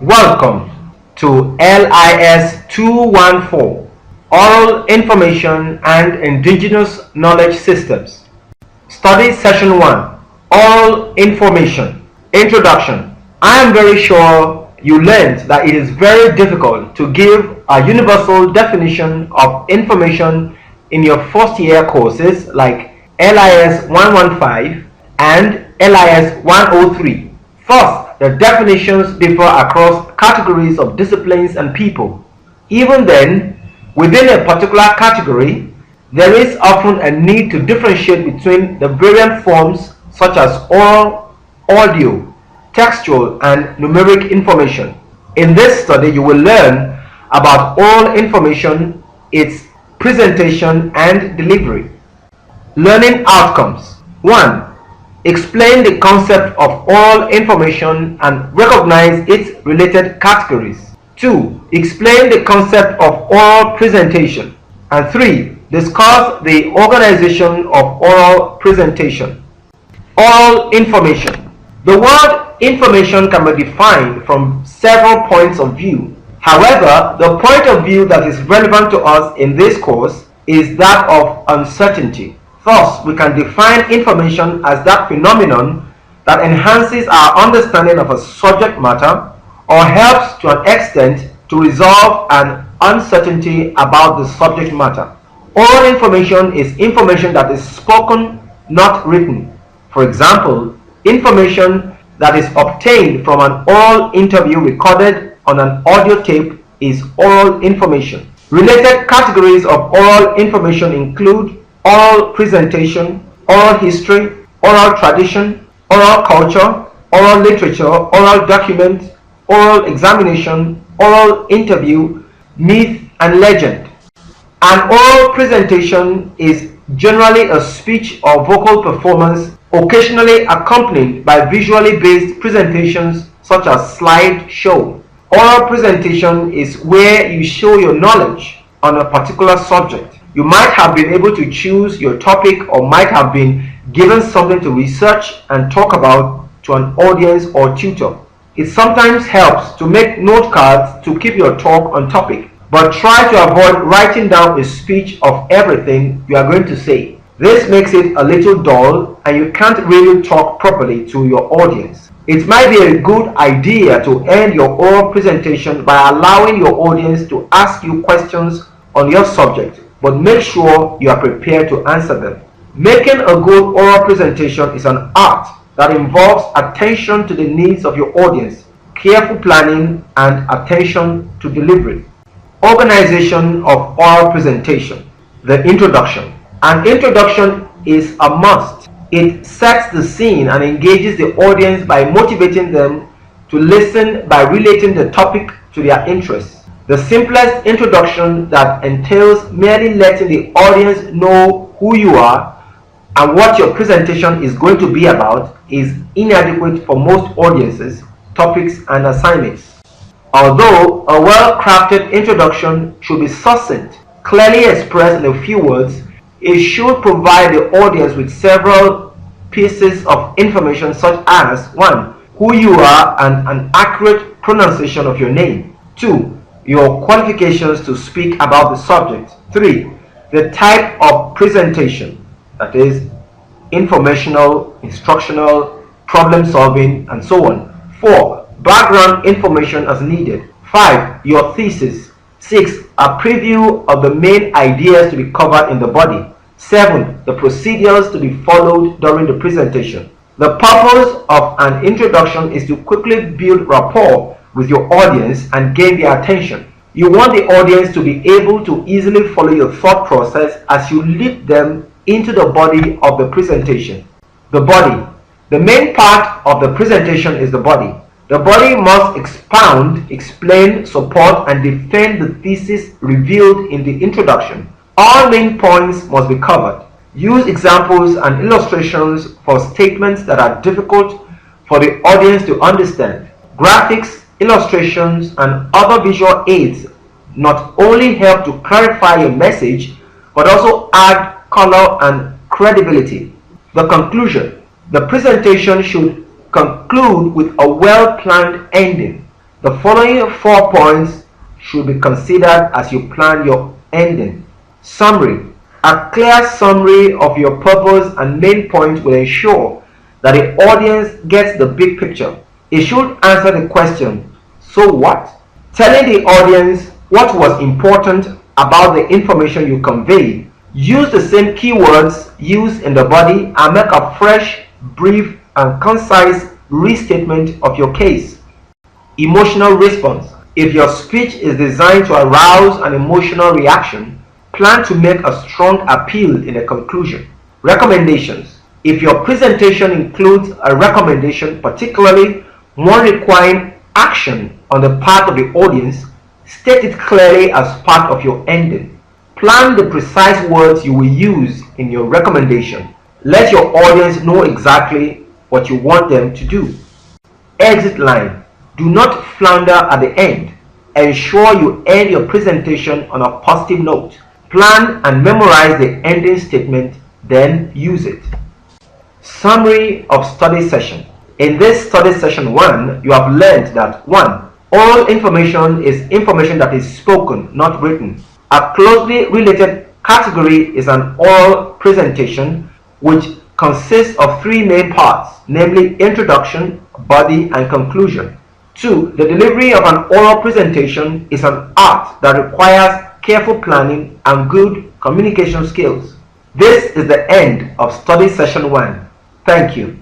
Welcome to LIS 214, Oral Information and Indigenous Knowledge Systems. Study Session 1, Oral Information. Introduction. I am very sure you learned that it is very difficult to give a universal definition of information in your first year courses like LIS 115 and LIS 103. First, the definitions differ across categories of disciplines and people. Even then, within a particular category, there is often a need to differentiate between the variant forms such as oral, audio, textual, and numeric information. In this study, you will learn about oral information, its presentation and delivery. Learning outcomes. 1. Explain the concept of oral information and recognize its related categories. 2. Explain the concept of oral presentation. And 3. Discuss the organization of oral presentation. Oral information. The word information can be defined from several points of view. However, the point of view that is relevant to us in this course is that of uncertainty. Thus, we can define information as that phenomenon that enhances our understanding of a subject matter or helps to an extent to resolve an uncertainty about the subject matter. Oral information is information that is spoken, not written. For example, information that is obtained from an oral interview recorded on an audio tape is oral information. Related categories of oral information include oral presentation, oral history, oral tradition, oral culture, oral literature, oral document, oral examination, oral interview, myth, and legend. An oral presentation is generally a speech or vocal performance, occasionally accompanied by visually based presentations such as slide show. Oral presentation is where you show your knowledge on a particular subject. You might have been able to choose your topic or might have been given something to research and talk about to an audience or tutor. It sometimes helps to make note cards to keep your talk on topic, but try to avoid writing down a speech of everything you are going to say. This makes it a little dull and you can't really talk properly to your audience. It might be a good idea to end your oral presentation by allowing your audience to ask you questions on your subject, but make sure you are prepared to answer them. Making a good oral presentation is an art that involves attention to the needs of your audience, careful planning, and attention to delivery. Organization of oral presentation. The introduction. An introduction is a must. It sets the scene and engages the audience by motivating them to listen by relating the topic to their interests. The simplest introduction that entails merely letting the audience know who you are and what your presentation is going to be about is inadequate for most audiences, topics, and assignments. Although a well-crafted introduction should be succinct, clearly expressed in a few words, it should provide the audience with several pieces of information such as 1. Who you are and an accurate pronunciation of your name. 2. Your qualifications to speak about the subject. 3. The type of presentation, that is, informational, instructional, problem solving, and so on. 4. Background information as needed. 5. Your thesis. 6. A preview of the main ideas to be covered in the body. 7. The procedures to be followed during the presentation. The purpose of an introduction is to quickly build rapport with your audience and gain their attention. You want the audience to be able to easily follow your thought process as you lead them into the body of the presentation. The body. The main part of the presentation is the body. The body must expound, explain, support, and defend the thesis revealed in the introduction. All main points must be covered. Use examples and illustrations for statements that are difficult for the audience to understand. Graphics, illustrations, and other visual aids not only help to clarify your message, but also add color and credibility. The conclusion. The presentation should conclude with a well-planned ending. The following 4 points should be considered as you plan your ending. Summary. A clear summary of your purpose and main point will ensure that the audience gets the big picture. It should answer the question, so what? Telling the audience what was important about the information you conveyed. Use the same keywords used in the body and make a fresh, brief, and concise restatement of your case. Emotional response. If your speech is designed to arouse an emotional reaction, plan to make a strong appeal in the conclusion. Recommendations. If your presentation includes a recommendation, particularly one requiring action on the part of the audience, state it clearly as part of your ending. Plan the precise words you will use in your recommendation. Let your audience know exactly what you want them to do. Exit line. Do not flounder at the end. Ensure you end your presentation on a positive note. Plan and memorize the ending statement, then use it. Summary of study session. In this study session 1, you have learned that 1. Oral information is information that is spoken, not written. A closely related category is an oral presentation, which consists of 3 main parts, namely introduction, body, and conclusion. 2. The delivery of an oral presentation is an art that requires careful planning and good communication skills. This is the end of study session 1. Thank you.